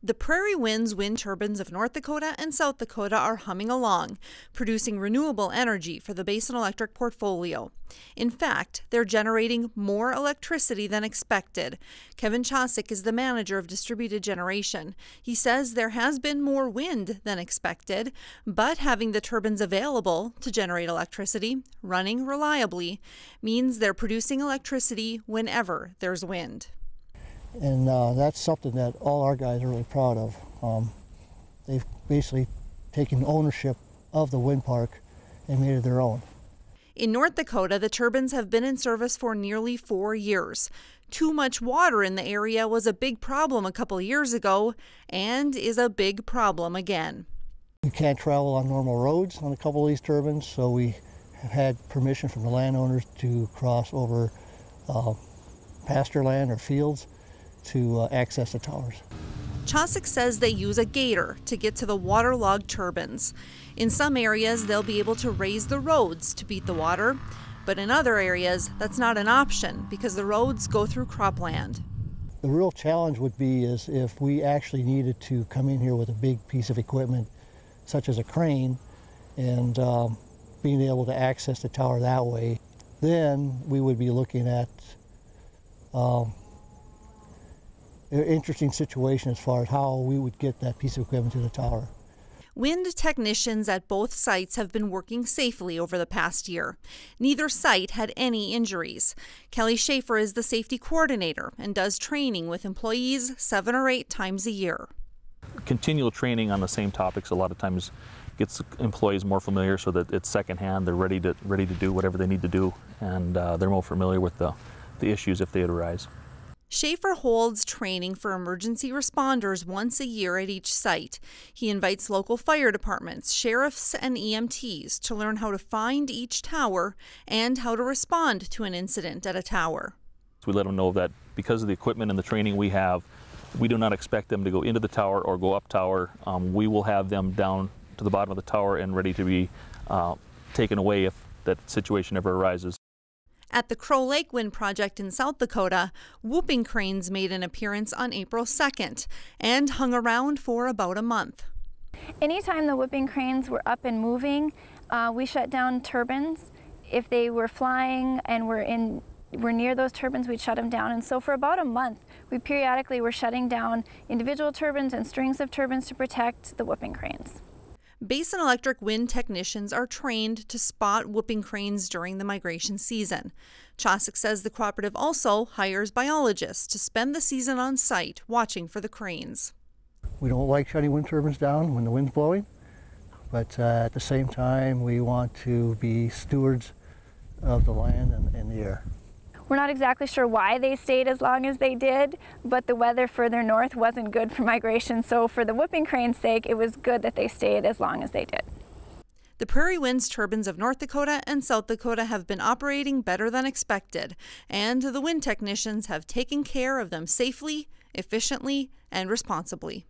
The PrairieWinds wind turbines of North Dakota and South Dakota are humming along, producing renewable energy for the Basin Electric portfolio. In fact, they're generating more electricity than expected. Kevin Chosick is the manager of distributed generation. He says there has been more wind than expected, but having the turbines available to generate electricity, running reliably, means they're producing electricity whenever there's wind. And that's something that all our guys are really proud of. They've basically taken ownership of the wind park and made it their own. In North Dakota, the turbines have been in service for nearly 4 years. Too much water in the area was a big problem a couple years ago and is a big problem again. We can't travel on normal roads on a couple of these turbines, so we have had permission from the landowners to cross over pasture land or fields to access the towers. Chosick says they use a gator to get to the waterlogged turbines. In some areas, they'll be able to raise the roads to beat the water, but in other areas, that's not an option because the roads go through cropland. The real challenge would be is if we actually needed to come in here with a big piece of equipment, such as a crane, and being able to access the tower that way, then we would be looking at an interesting situation as far as how we would get that piece of equipment to the tower. Wind technicians at both sites have been working safely over the past year. Neither site had any injuries. Kelly Schaefer is the safety coordinator and does training with employees 7 or 8 times a year. Continual training on the same topics a lot of times gets employees more familiar so that it's secondhand. They're ready to do whatever they need to do, and they're more familiar with the issues if they arise. Schaefer holds training for emergency responders once a year at each site. He invites local fire departments, sheriffs, and EMTs to learn how to find each tower and how to respond to an incident at a tower. We let them know that because of the equipment and the training we have, we do not expect them to go into the tower or go up tower. We will have them down to the bottom of the tower and ready to be taken away if that situation ever arises. At the Crow Lake Wind Project in South Dakota, whooping cranes made an appearance on April 2nd and hung around for about a month. Anytime the whooping cranes were up and moving, we shut down turbines. If they were flying and were near those turbines, we'd shut them down. And so for about a month, we periodically were shutting down individual turbines and strings of turbines to protect the whooping cranes. Basin Electric wind technicians are trained to spot whooping cranes during the migration season. Chosick says the cooperative also hires biologists to spend the season on site watching for the cranes. We don't like shutting wind turbines down when the wind's blowing, but at the same time we want to be stewards of the land and the air. We're not exactly sure why they stayed as long as they did, but the weather further north wasn't good for migration, so for the whooping crane's sake, it was good that they stayed as long as they did. The PrairieWinds turbines of North Dakota and South Dakota have been operating better than expected, and the wind technicians have taken care of them safely, efficiently, and responsibly.